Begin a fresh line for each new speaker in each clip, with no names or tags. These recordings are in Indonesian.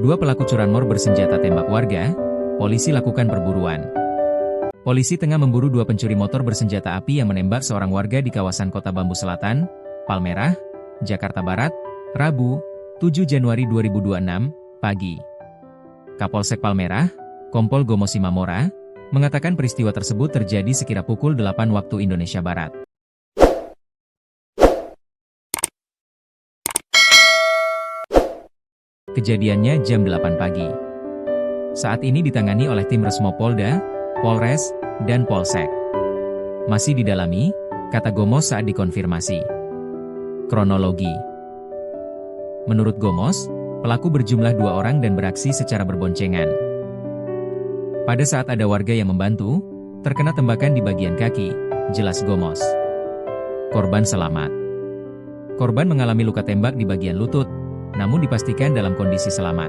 Dua pelaku curanmor bersenjata tembak warga, polisi lakukan perburuan. Polisi tengah memburu dua pencuri motor bersenjata api yang menembak seorang warga di kawasan Kota Bambu Selatan, Palmerah, Jakarta Barat, Rabu, 7 Januari 2026, pagi. Kapolsek Palmerah, Kompol Gomo Simamora, mengatakan peristiwa tersebut terjadi sekira pukul 8 waktu Indonesia Barat. Kejadiannya jam 8 pagi. Saat ini ditangani oleh tim Resmo Polda, Polres, dan Polsek. Masih didalami, kata Gomos saat dikonfirmasi. Kronologi. Menurut Gomos, pelaku berjumlah 2 orang dan beraksi secara berboncengan. Pada saat ada warga yang membantu, terkena tembakan di bagian kaki, jelas Gomos. Korban selamat. Korban mengalami luka tembak di bagian lutut, namun dipastikan dalam kondisi selamat.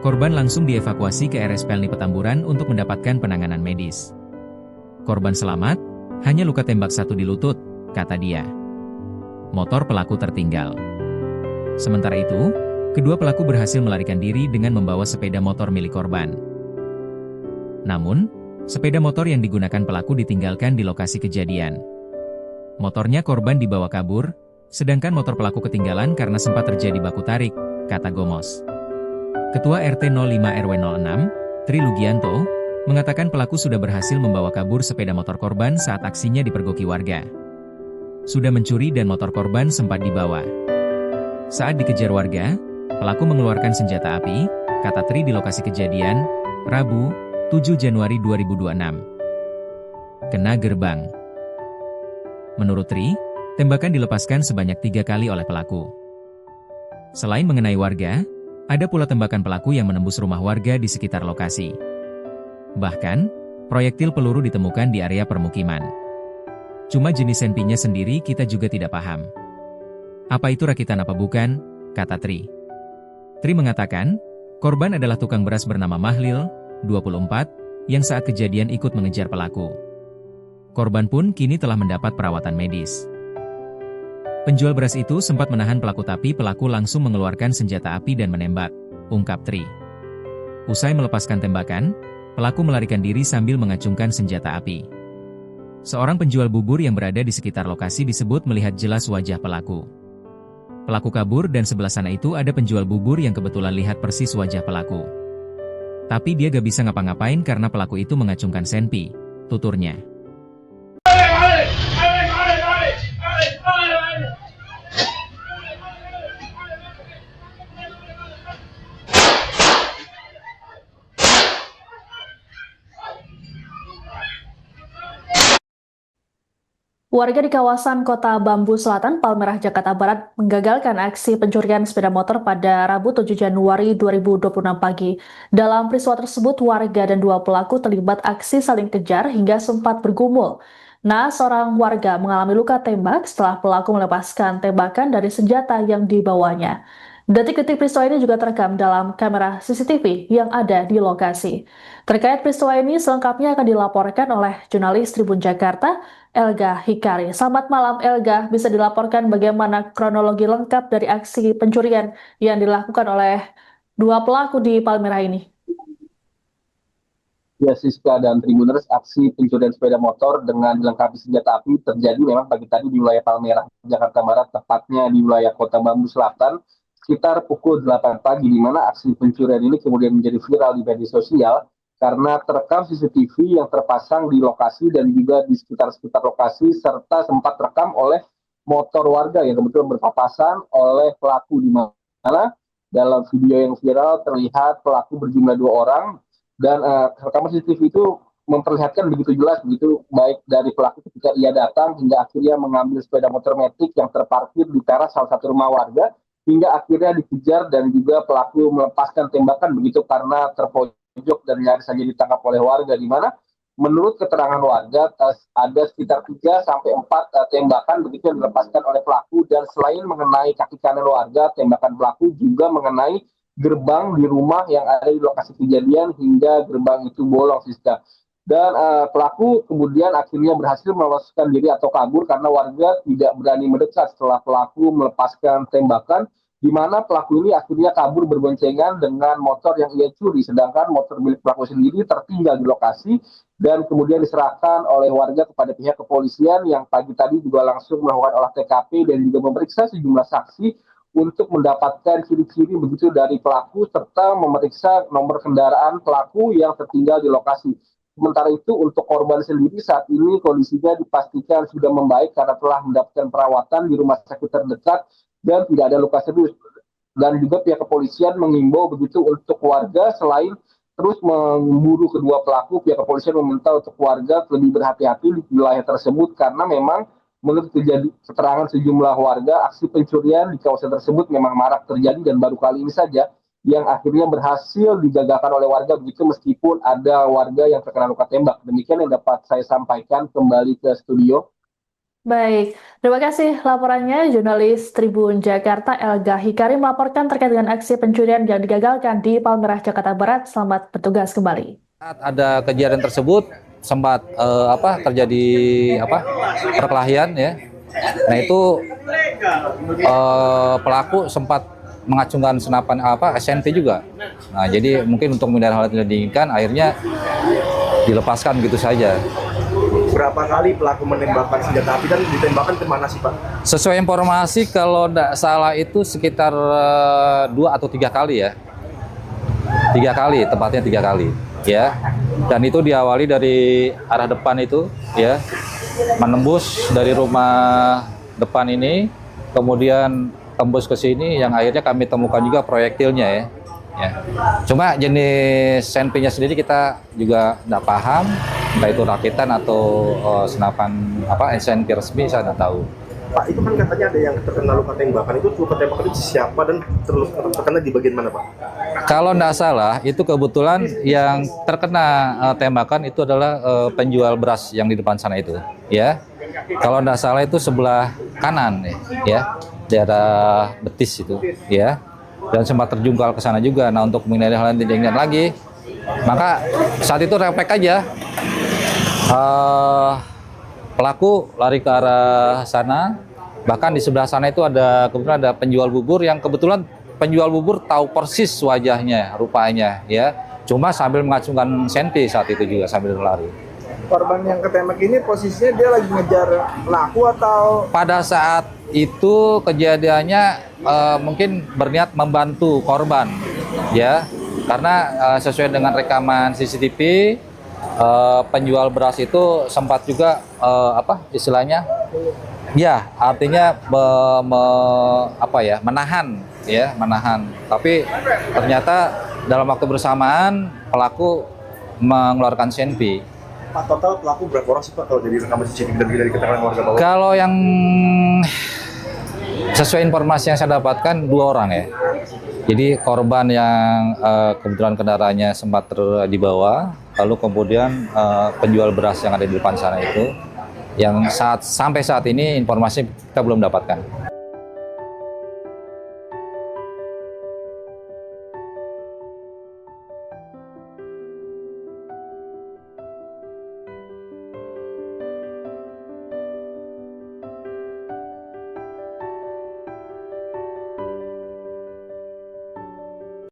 Korban langsung dievakuasi ke RS Pelni Petamburan untuk mendapatkan penanganan medis. Korban selamat, hanya luka tembak 1 di lutut, kata dia. Motor pelaku tertinggal. Sementara itu, kedua pelaku berhasil melarikan diri dengan membawa sepeda motor milik korban. Namun, sepeda motor yang digunakan pelaku ditinggalkan di lokasi kejadian. Motornya korban dibawa kabur, sedangkan motor pelaku ketinggalan karena sempat terjadi baku tarik, kata Gomos. Ketua RT 05 RW 06, Tri Lugianto, mengatakan pelaku sudah berhasil membawa kabur sepeda motor korban saat aksinya dipergoki warga. Sudah mencuri dan motor korban sempat dibawa. Saat dikejar warga, pelaku mengeluarkan senjata api, kata Tri di lokasi kejadian, Rabu, 7 Januari 2026. Kena gerbang. Menurut Tri, tembakan dilepaskan sebanyak 3 kali oleh pelaku. Selain mengenai warga, ada pula tembakan pelaku yang menembus rumah warga di sekitar lokasi. Bahkan, proyektil peluru ditemukan di area permukiman. Cuma jenis senpinya sendiri kita juga tidak paham. Apa itu rakitan apa bukan, kata Tri. Tri mengatakan, korban adalah tukang beras bernama Mahlil, 24, yang saat kejadian ikut mengejar pelaku. Korban pun kini telah mendapat perawatan medis. Penjual beras itu sempat menahan pelaku tapi pelaku langsung mengeluarkan senjata api dan menembak, ungkap Tri. Usai melepaskan tembakan, pelaku melarikan diri sambil mengacungkan senjata api. Seorang penjual bubur yang berada di sekitar lokasi disebut melihat jelas wajah pelaku. Pelaku kabur dan sebelah sana itu ada penjual bubur yang kebetulan lihat persis wajah pelaku. Tapi dia gak bisa ngapa-ngapain karena pelaku itu mengacungkan senpi, tuturnya.
Warga di kawasan Kota Bambu Selatan, Palmerah, Jakarta Barat menggagalkan aksi pencurian sepeda motor pada Rabu 7 Januari 2026 pagi. Dalam peristiwa tersebut, warga dan 2 pelaku terlibat aksi saling kejar hingga sempat bergumul. Seorang warga mengalami luka tembak setelah pelaku melepaskan tembakan dari senjata yang dibawanya. Detik-detik peristiwa ini juga terekam dalam kamera CCTV yang ada di lokasi. Terkait peristiwa ini selengkapnya akan dilaporkan oleh jurnalis Tribun Jakarta, Elga Hikari. Selamat malam Elga, bisa dilaporkan bagaimana kronologi lengkap dari aksi pencurian yang dilakukan oleh 2 pelaku di Palmerah ini?
Ya, Siska dan Tribuners, aksi pencurian sepeda motor dengan dilengkapi senjata api terjadi memang pagi tadi di wilayah Palmerah, Jakarta Barat, tepatnya di wilayah Kota Bambu Selatan, sekitar pukul 8 pagi, di mana aksi pencurian ini kemudian menjadi viral di media sosial karena terekam CCTV yang terpasang di lokasi dan juga di sekitar lokasi, serta sempat terekam oleh motor warga yang kebetulan berpapasan oleh pelaku, di mana dalam video yang viral terlihat pelaku berjumlah 2 orang dan rekaman CCTV itu memperlihatkan begitu jelas, begitu baik dari pelaku ketika ia datang hingga akhirnya mengambil sepeda motor metik yang terparkir di teras salah satu rumah warga, hingga akhirnya dikejar dan juga pelaku melepaskan tembakan begitu karena terpojok dan nyaris saja ditangkap oleh warga, di mana menurut keterangan warga ada sekitar 3 sampai 4 tembakan begitu yang dilepaskan oleh pelaku, dan selain mengenai kaki kanan warga, tembakan pelaku juga mengenai gerbang di rumah yang ada di lokasi kejadian hingga gerbang itu bolong, Siska. Dan pelaku kemudian akhirnya berhasil meloloskan diri atau kabur karena warga tidak berani mendekat setelah pelaku melepaskan tembakan. di mana pelaku ini akhirnya kabur berboncengan dengan motor yang ia curi, sedangkan motor milik pelaku sendiri tertinggal di lokasi dan kemudian diserahkan oleh warga kepada pihak kepolisian yang pagi tadi juga langsung melakukan olah TKP dan juga memeriksa sejumlah saksi untuk mendapatkan ciri-ciri begitu dari pelaku serta memeriksa nomor kendaraan pelaku yang tertinggal di lokasi. Sementara itu untuk korban sendiri saat ini kondisinya dipastikan sudah membaik karena telah mendapatkan perawatan di rumah sakit terdekat dan tidak ada luka serius. Dan juga pihak kepolisian mengimbau begitu untuk warga selain terus memburu kedua pelaku, pihak kepolisian meminta untuk warga lebih berhati-hati di wilayah tersebut karena memang menurut keterangan sejumlah warga aksi pencurian di kawasan tersebut memang marak terjadi dan baru kali ini saja yang akhirnya berhasil digagalkan oleh warga begitu meskipun ada warga yang terkena luka tembak. Demikian yang dapat saya sampaikan, kembali ke studio.
Baik, terima kasih laporannya jurnalis Tribun Jakarta Elga Hikari melaporkan terkait dengan aksi pencurian yang digagalkan di Palmerah, Jakarta Barat. Selamat bertugas kembali.
Saat ada kejadian tersebut sempat terjadi perkelahian ya. Nah itu pelaku sempat mengacungkan senapan SNT juga. Nah jadi mungkin untuk menghindari hal yang tidak diinginkan akhirnya dilepaskan gitu saja.
Berapa kali pelaku menembakkan senjata api dan ditembakkan kemana sih Pak?
Sesuai informasi kalau tidak salah itu sekitar 2 atau 3 kali ya. 3 kali, tepatnya 3 kali ya. Dan itu diawali dari arah depan itu ya. Menembus dari rumah depan ini, kemudian tembus ke sini yang akhirnya kami temukan juga proyektilnya ya. Ya. Cuma jenis senpinya sendiri kita juga tidak paham, entah itu rakitan atau senapan SNP resmi saya tidak tahu.
Pak, itu kan katanya ada yang terkena luka tembakan, itu luka tembakan itu siapa dan terkena di bagian mana Pak?
Kalau tidak salah itu kebetulan yang terkena tembakan itu adalah penjual beras yang di depan sana itu ya. Kalau tidak salah itu sebelah kanan ya, daerah betis itu ya. Dan sempat terjungkal ke sana juga. Nah untuk menghindari hal yang tidak diinginkan lagi, maka saat itu refleks aja pelaku lari ke arah sana. Bahkan di sebelah sana itu kebetulan ada penjual bubur yang kebetulan penjual bubur tahu persis wajahnya, rupanya ya. Cuma sambil mengacungkan senti saat itu juga sambil lari.
Korban yang ketembak ini posisinya dia lagi ngejar pelaku atau?
Pada saat itu kejadiannya mungkin berniat membantu korban ya, karena sesuai dengan rekaman CCTV penjual beras itu sempat juga istilahnya ya artinya menahan, tapi ternyata dalam waktu bersamaan pelaku mengeluarkan senpi.
Pak, total pelaku berapa orang sih Pak kalau dari rekaman CCTV dan dari keterangan warga bawah?
Kalau yang sesuai informasi yang saya dapatkan 2 orang ya. Jadi korban yang kebetulan kendaraannya sempat dibawa, lalu kemudian penjual beras yang ada di depan sana itu, yang sampai saat ini informasi kita belum dapatkan.